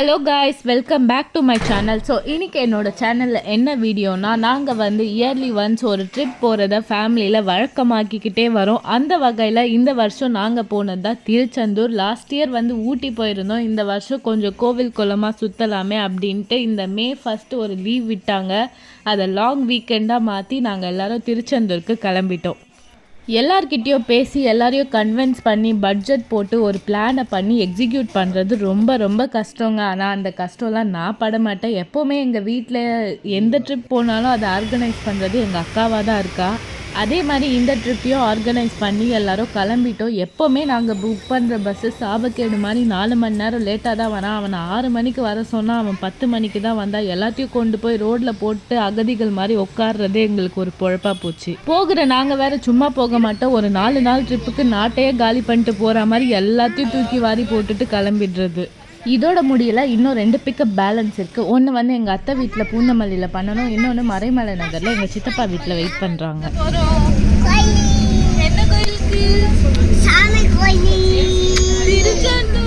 Hello guys, welcome back to my channel. So இன்றைக்கி என்னோடய சேனலில் என்ன வீடியோனா, நாங்கள் வந்து இயர்லி ஒன்ஸ் ஒரு ட்ரிப் போகிறத ஃபேமிலியில் வழக்கமாக்கிக்கிட்டே வரோம். அந்த வகையில் இந்த வருஷம் நாங்கள் போனது தான் திருச்செந்தூர். லாஸ்ட் இயர் வந்து ஊட்டி போயிருந்தோம். இந்த வருஷம் கொஞ்சம் கோவில் குளமாக சுற்றலாமே அப்படின்ட்டு இந்த மே 1 ஒரு லீவ் விட்டாங்க. அதை லாங் வீக்கெண்டாக மாற்றி நாங்கள் எல்லோரும் திருச்செந்தூருக்கு கிளம்பிட்டோம். எல்லார்கிட்டையும் பேசி எல்லாரையும் கன்வின்ஸ் பண்ணி பட்ஜெட் போட்டு ஒரு பிளானை பண்ணி எக்ஸிக்யூட் பண்ணுறது ரொம்ப ரொம்ப கஷ்டங்க. ஆனால் அந்த கஷ்டம்லாம் நான் பட மாட்டேன். எப்போவுமே எங்கள் வீட்டில் எந்த ட்ரிப் போனாலும் அதை ஆர்கனைஸ் பண்ணுறது எங்கள் அக்காவாக தான் இருக்கா. அதே மாதிரி இந்த ட்ரிப்பையும் ஆர்கனைஸ் பண்ணி எல்லோரும் கிளம்பிட்டோம். எப்போவுமே நாங்கள் புக் பண்ணுற பஸ்ஸு சாபக்கேடு மாதிரி 4 மணி நேரம் லேட்டாக தான் வரான். அவனை 6 மணிக்கு வர சொன்னால் அவன் 10 மணிக்கு தான் வந்தான். எல்லாத்தையும் கொண்டு போய் ரோட்டில் போட்டு அகதிகள் மாதிரி உட்கார்றதே எங்களுக்கு ஒரு பொழப்பாக போச்சு. போகிற நாங்கள் வேறு சும்மா போக மாட்டோம். ஒரு 4 நாள் ட்ரிப்புக்கு நாட்டையே காலி பண்ணிட்டு போகிற மாதிரி எல்லாத்தையும் தூக்கி வாரி போட்டுட்டு கிளம்பிடுறது. இதோட முடியல, இன்னும் 2 பிக்கப் பேலன்ஸ் இருக்குது. ஒன்று வந்து எங்கள் அத்தை வீட்டில் பூந்தமல்லியில் பண்ணணும், இன்னொன்று மறைமலை நகரில் எங்கள் சித்தப்பா வீட்டில் வெயிட் பண்ணுறாங்க. என்ன கோயிலுக்கு? சாமி கோயில், திருச்செந்தூர்.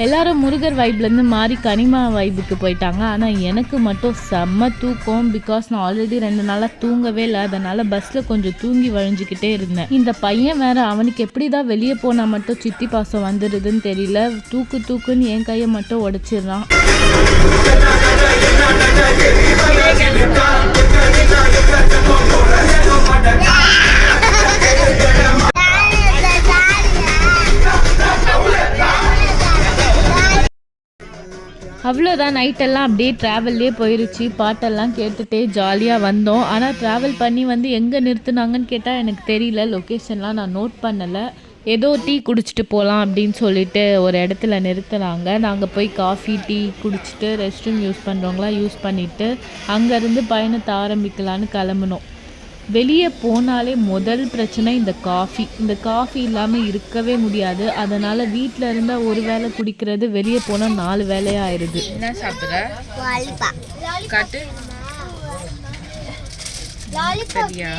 எல்லாரும் முருகர் வைப்லேருந்து மாறி கனிமா வைப்புக்கு போயிட்டாங்க. ஆனால் எனக்கு மட்டும் செம்ம தூக்கம். பிகாஸ் நான் ஆல்ரெடி 2 நாளாக தூங்கவே இல்லை. அதனால் பஸ்ஸில் கொஞ்சம் தூங்கி வழிஞ்சிக்கிட்டே இருந்தேன். இந்த பையன் வேறு, அவனுக்கு எப்படி தான் வெளியே போனால் மட்டும் சித்தி பாசம் வந்துடுதுன்னு தெரியல. தூக்குன்னு என் கையை மட்டும் உடைச்சிடுறான். அவ்வளோதான், நைட்டெல்லாம் அப்படியே ட்ராவல்லே போயிருச்சு. பாட்டெல்லாம் கேட்டுகிட்டே ஜாலியாக வந்தோம். ஆனால் ட்ராவல் பண்ணி வந்து எங்கே நிறுத்துனாங்கன்னு கேட்டால் எனக்கு தெரியல. லொக்கேஷன்லாம் நான் நோட் பண்ணலை. ஏதோ டீ குடிச்சிட்டு போகலாம் அப்படின்னு சொல்லிட்டு ஒரு இடத்துல நிறுத்துனாங்க. நாங்கள் போய் காஃபி டீ குடிச்சிட்டு ரெஸ்ட் ரூம் யூஸ் பண்ணுறவங்களாம் யூஸ் பண்ணிவிட்டு அங்கேருந்து பயணத்தை ஆரம்பிக்கலான்னு கிளம்புனோம். வெளியே போனாலே முதல் பிரச்சனை இந்த காஃபி இல்லாமல் இருக்கவே முடியாது. அதனால் வீட்டில் இருந்தால் ஒரு வேளை குடிக்கிறது, வெளியே போனால் 4 வேலையாக ஆயிடுது. என்ன சாப்பிட்ற? காட்டு. சரியா?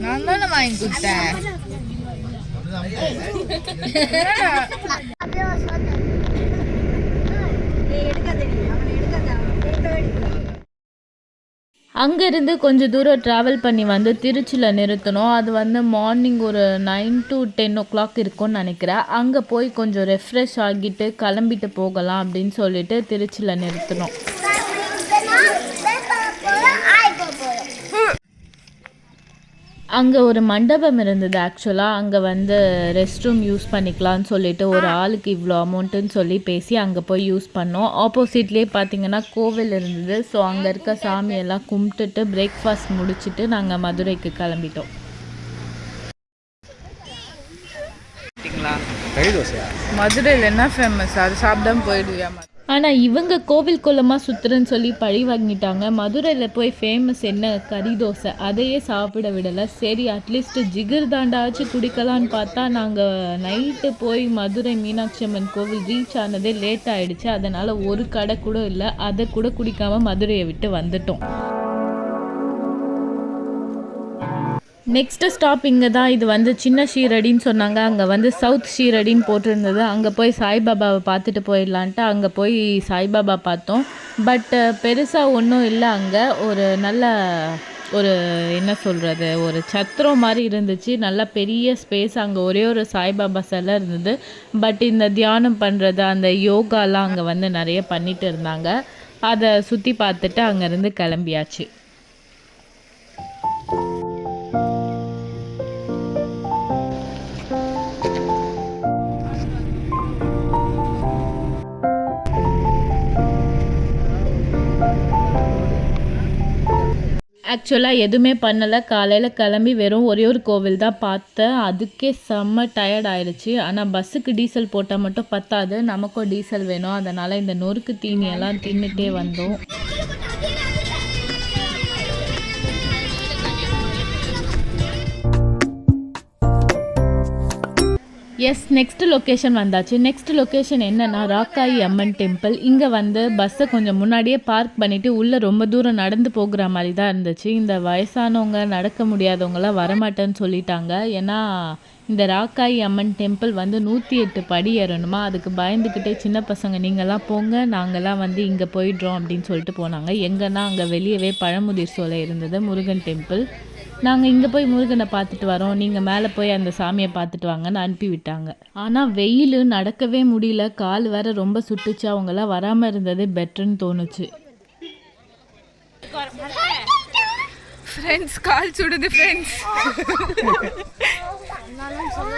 நான் தானே வாங்கி கொடுத்தேன். அங்கேருந்து கொஞ்சம் தூரம் ட்ராவல் பண்ணி வந்து திருச்சியில் நிறுத்தணும். அது வந்து மார்னிங் ஒரு 9 to 10 o'clock இருக்கும்னு நினைக்கிறேன். அங்கே போய் கொஞ்சம் ரெஃப்ரெஷ் ஆகிட்டு கிளம்பிட்டு போகலாம் அப்படின்னு சொல்லிட்டு திருச்சியில் நிறுத்தணும். அங்கே ஒரு மண்டபம் இருந்தது. ஆக்சுவலாக அங்கே வந்து ரெஸ்ட் ரூம் யூஸ் பண்ணிக்கலான்னு சொல்லிட்டு ஒரு ஆளுக்கு இவ்வளோ அமௌண்ட்டுன்னு சொல்லி பேசி அங்கே போய் யூஸ் பண்ணோம். ஆப்போசிட்லேயே பார்த்தீங்கன்னா கோவில் இருந்தது. ஸோ அங்கே இருக்க சாமியெல்லாம் கும்பிட்டுட்டு பிரேக்ஃபாஸ்ட் முடிச்சுட்டு நாங்கள் மதுரைக்கு கிளம்பிட்டோம். மதுரையில் என்ன ஃபேமஸ்? அது சாப்பிடாம போயிடுவியா? ஆனால் இவங்க கோவில் குளமாக சுற்றுறன்னு சொல்லி பழி வாங்கிட்டாங்க. மதுரையில் போய் ஃபேமஸ் என்ன? கறி தோசை. அதையே சாப்பிட விடலை. சரி, அட்லீஸ்ட் ஜிகர் தாண்டாச்சும் குடிக்கலான்னு பார்த்தா நாங்கள் நைட்டு போய் மதுரை மீனாட்சி அம்மன் கோவில் ரீச் ஆனதே லேட் ஆகிடுச்சு. அதனால் ஒரு கடை கூட இல்லை. அதை கூட குடிக்காமல் மதுரையை விட்டு வந்துட்டோம். நெக்ஸ்ட்டு ஸ்டாப் இங்கே தான். இது வந்து சின்ன ஷீரடின்னு சொன்னாங்க. அங்கே வந்து சவுத் ஷீரடின்னு போட்டிருந்தது. அங்கே போய் சாய்பாபாவை பார்த்துட்டு போயிடலான்ட்டு அங்கே போய் சாய்பாபா பார்த்தோம். பட் பெருசாக ஒன்றும் இல்லை. அங்கே ஒரு நல்ல என்ன சொல்கிறது, ஒரு சத்திரம் மாதிரி இருந்துச்சு. நல்ல பெரிய ஸ்பேஸ். அங்கே ஒரே ஒரு சாய்பாபா சிலை இருந்தது. பட் இந்த தியானம் பண்ணுறது, அந்த யோகாலாம் அங்கே வந்து நிறைய பண்ணிட்டு இருந்தாங்க. அதை சுற்றி பார்த்துட்டு அங்கேருந்து கிளம்பியாச்சு. ஆக்சுவலாக எதுவுமே பண்ணலை. காலையில் கிளம்பி வெறும் ஒரே ஒரு கோவில் தான் பார்த்தேன். அதுக்கே செம்ம டயர்ட் ஆயிடுச்சு. ஆனால் பஸ்ஸுக்கு டீசல் போட்டால் மட்டும் பத்தாது, நமக்கும் டீசல் வேணும். அதனால் இந்த நொறுக்கு தீனியெல்லாம் தின்னுட்டே வந்தோம். எஸ், நெக்ஸ்ட் லொக்கேஷன் வந்தாச்சு. நெக்ஸ்ட் லொக்கேஷன் என்னன்னா ராக்காயி அம்மன் டெம்பிள். இங்கே வந்து பஸ்ஸை கொஞ்சம் முன்னாடியே பார்க் பண்ணிவிட்டு உள்ளே ரொம்ப தூரம் நடந்து போகிற மாதிரி தான் இருந்துச்சு. இந்த வயசானவங்க நடக்க முடியாதவங்களாம் வரமாட்டேன்னு சொல்லிட்டாங்க. ஏன்னா இந்த ராக்காயி அம்மன் டெம்பிள் வந்து 108 படி ஏறணுமா. அதுக்கு பயந்துக்கிட்டே சின்ன பசங்க நீங்கள்லாம் போங்க, நாங்கள்லாம் வந்து இங்கே போயிடுறோம் அப்படின்னு சொல்லிட்டு போனாங்க. எங்கன்னா அங்கே வெளியவே பழமுதிர் சோலை இருந்தது, முருகன் டெம்பிள். நாங்கள் இங்கே போய் முருகனை பார்த்துட்டு வரோம், நீங்கள் மேலே போய் அந்த சாமியை பார்த்துட்டு வாங்கன்னு அனுப்பி விட்டாங்க. ஆனால் வெயில் நடக்கவே முடியல, கால் வேற ரொம்ப சுட்டுச்சு. அவங்களாம் வராமல் இருந்ததே பெட்டர்ன்னு தோணுச்சு. ஃப்ரெண்ட்ஸ், கால் சுடுது ஃப்ரெண்ட்ஸ்.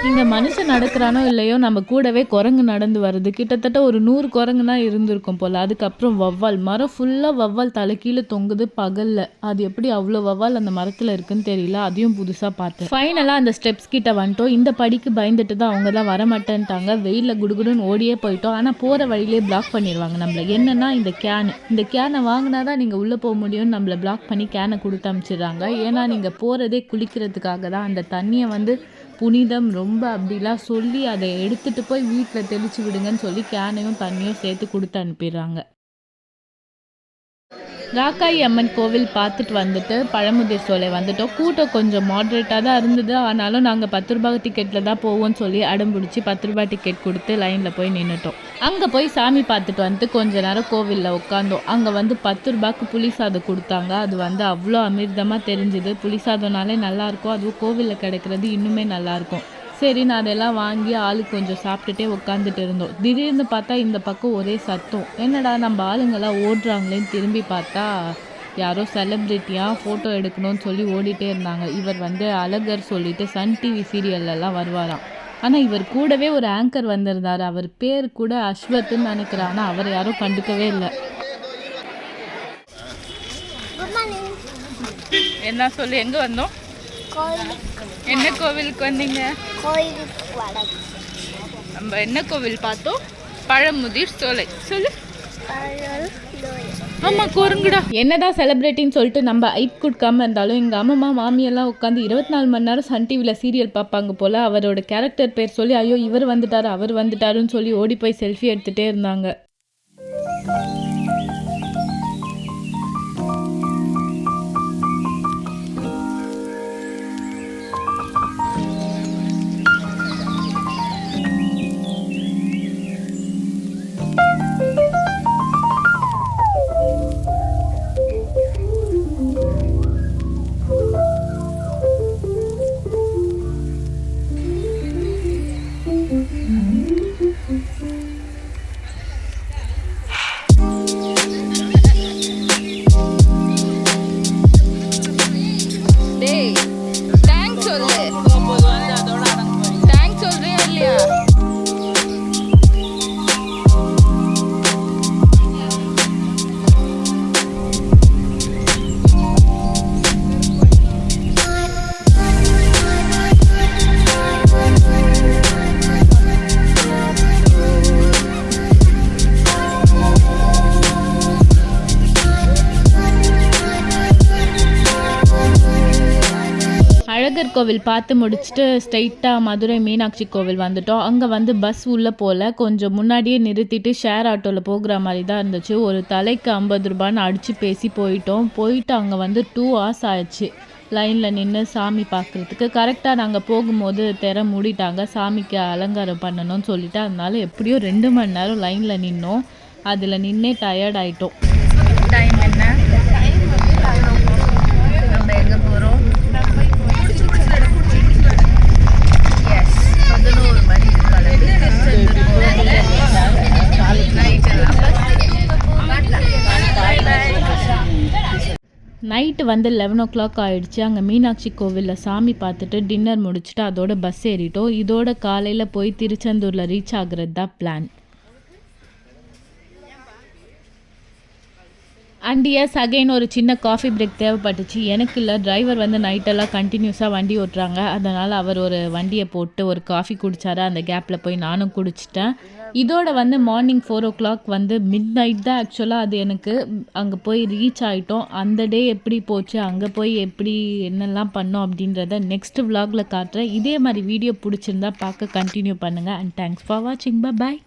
இங்கே மனுஷன் நடக்கிறானோ இல்லையோ, நம்ம கூடவே குரங்கு நடந்து வருது. கிட்டத்தட்ட ஒரு 100 குரங்குனா இருந்திருக்கும் போல். அதுக்கப்புறம் வவ்வால், மரம் ஃபுல்லாக வவ்வால் தலை கீழே தொங்குது பகலில். அது எப்படி அவ்வளோ வவ்வால் அந்த மரத்தில் இருக்குன்னு தெரியல, அதையும் புதுசாக பார்த்தேன். ஃபைனலாக அந்த ஸ்டெப்ஸ் கிட்ட வந்துட்டோம். இந்த படிக்கு பயந்துட்டு தான் அவங்க தான் வரமாட்டேன்ட்டாங்க. வெயிலில் குடுகுடுன்னு ஓடியே போயிட்டோம். ஆனால் போகிற வழியிலே பிளாக் பண்ணிடுவாங்க நம்மளை. என்னன்னா இந்த கேனை வாங்கினா தான் நீங்கள் உள்ளே போக முடியும்னு நம்மளை பிளாக் பண்ணி கேனை கொடுத்து அனுப்பிச்சிடுறாங்க. ஏன்னா நீங்கள் போகிறதே குளிக்கிறதுக்காக தான். அந்த தண்ணியை வந்து புனிதம் ரொம்ப அப்படிலாம் சொல்லி அதை எடுத்துகிட்டு போய் வீட்டில் தெளித்து விடுங்கன்னு சொல்லி கேனையும் தண்ணியும் சேர்த்து கொடுத்து அனுப்பிடுறாங்க. ராக்காயி அம்மன் கோவில் பார்த்துட்டு வந்துட்டு பழமுதிர் சோலை வந்துட்டோம். கூட்டம் கொஞ்சம் மாட்ரேட்டாக தான் இருந்தது. ஆனாலும் நாங்கள் 10 ரூபாய் டிக்கெட்டில் தான் போவோம்னு சொல்லி அடம் பிடிச்சி 10 ரூபாய் டிக்கெட் கொடுத்து லைனில் போய் நின்றுட்டோம். அங்கே போய் சாமி பார்த்துட்டு வந்துட்டு கொஞ்ச நேரம் கோவிலில் உட்காந்தோம். அங்கே வந்து 10 ரூபாய்க்கு புளி சாதம் கொடுத்தாங்க. அது வந்து அவ்வளோ அமிர்தமாக தெரிஞ்சுது. புளி சாதம்னாலே நல்லாயிருக்கும், அதுவும் கோவிலில் கிடைக்கிறது இன்னுமே நல்லாயிருக்கும். சரி, நான் அதெல்லாம் வாங்கி ஆளுக்கு கொஞ்சம் சாப்பிட்டுட்டே உட்காந்துட்டு இருந்தோம். திடீர்னு பார்த்தா இந்த பக்கம் ஒரே சத்தம். என்னடா நம்ம ஆளுங்கெல்லாம் ஓடுறாங்களேன்னு திரும்பி பார்த்தா யாரோ செலிப்ரிட்டியாக ஃபோட்டோ எடுக்கணும்னு சொல்லி ஓடிட்டே இருந்தாங்க. இவர் வந்து அழகர் சொல்லிட்டு சன் டிவி சீரியல்லாம் வருவாராம். ஆனால் இவர் கூடவே ஒரு ஆங்கர் வந்திருந்தார். அவர் பேர் கூட அஸ்வத்துன்னு நினைக்கிறேன். ஆனால் அவர் யாரும் கண்டுக்கவே இல்லை. என்ன சொல்லி எங்கே வந்தோம்? என்ன கோவிலுக்கு வந்தீங்க? நம்ம என்ன கோவில் பார்த்தோம்? பழமுதிர் சோலை. சொல்லு. ஆமாம், குறுங்குடா. என்னதான் செலிப்ரிட்டின்னு சொல்லிட்டு நம்ம ஐப் கொடுக்காம இருந்தாலும் எங்கள் அம்மா மாமியெல்லாம் உட்காந்து 24 மணி நேரம் சன் டிவியில் சீரியல் பார்ப்பாங்க போல். அவரோட கேரக்டர் பேர் சொல்லி ஐயோ இவர் வந்துட்டாரு அவர் வந்துட்டாருன்னு சொல்லி ஓடி போய் செல்ஃபி எடுத்துகிட்டே இருந்தாங்க. அழகர் கோவில் பார்த்து முடிச்சுட்டு ஸ்ட்ரைட்டாக மதுரை மீனாட்சி கோவில் வந்துட்டோம். அங்கே வந்து பஸ் உள்ளே போல், கொஞ்சம் முன்னாடியே நிறுத்திட்டு ஷேர் ஆட்டோவில் போகிற மாதிரி தான் இருந்துச்சு. ஒரு தலைக்கு 50 ரூபான்னு அடித்து பேசி போயிட்டு அங்கே வந்து 2 hours ஆயிடுச்சு லைனில் நின்று சாமி பார்க்குறதுக்கு. கரெக்டாக நாங்கள் போகும்போது திரை மூடிட்டாங்க, சாமிக்கு அலங்காரம் பண்ணணும்னு சொல்லிட்டு. அதனால எப்படியோ 2 மணி நேரம் லைனில் நின்னோம். அதில் நின்னே டயர்ட் ஆகிட்டோம். டைம் என்ன? நம்ம எங்கே போகிறோம்? 11 மணிக்கு கிளம்பி நைட்டு வந்து 11 o'clock ஆகிடுச்சு. அங்கே மீனாட்சி கோவிலில் சாமி பார்த்துட்டு டின்னர் முடிச்சுட்டு அதோட பஸ் ஏறிட்டோம். இதோட காலையில் போய் திருச்செந்தூரில் ரீச் ஆகுறது தான் பிளான். அண்ட் எஸ் அகைன் ஒரு சின்ன காஃபி பிரேக் தேவைப்பட்டுச்சு. எனக்கு இல்லை, டிரைவர் வந்து நைட்டெல்லாம் கண்டினியூஸாக வண்டி ஓட்டுறாங்க. அதனால் அவர் ஒரு வண்டியை போட்டு ஒரு காஃபி குடித்தாரு. அந்த கேப்பில் போய் நானும் குடிச்சிட்டேன். இதோட வந்து மார்னிங் 4 o'clock வந்து மிட் நைட் தான் ஆக்சுவலாக அது எனக்கு. அங்கே போய் ரீச் ஆகிட்டோம். அந்த டே எப்படி போச்சு, அங்கே போய் எப்படி என்னெல்லாம் பண்ணோம் அப்படின்றத நெக்ஸ்ட் vlogல காட்டுறேன். இதே மாதிரி வீடியோ பிடிச்சிருந்தா பார்க்க கண்டினியூ பண்ணுங்கள். அண்ட் தேங்க்ஸ் ஃபார் வாட்சிங். பாய்.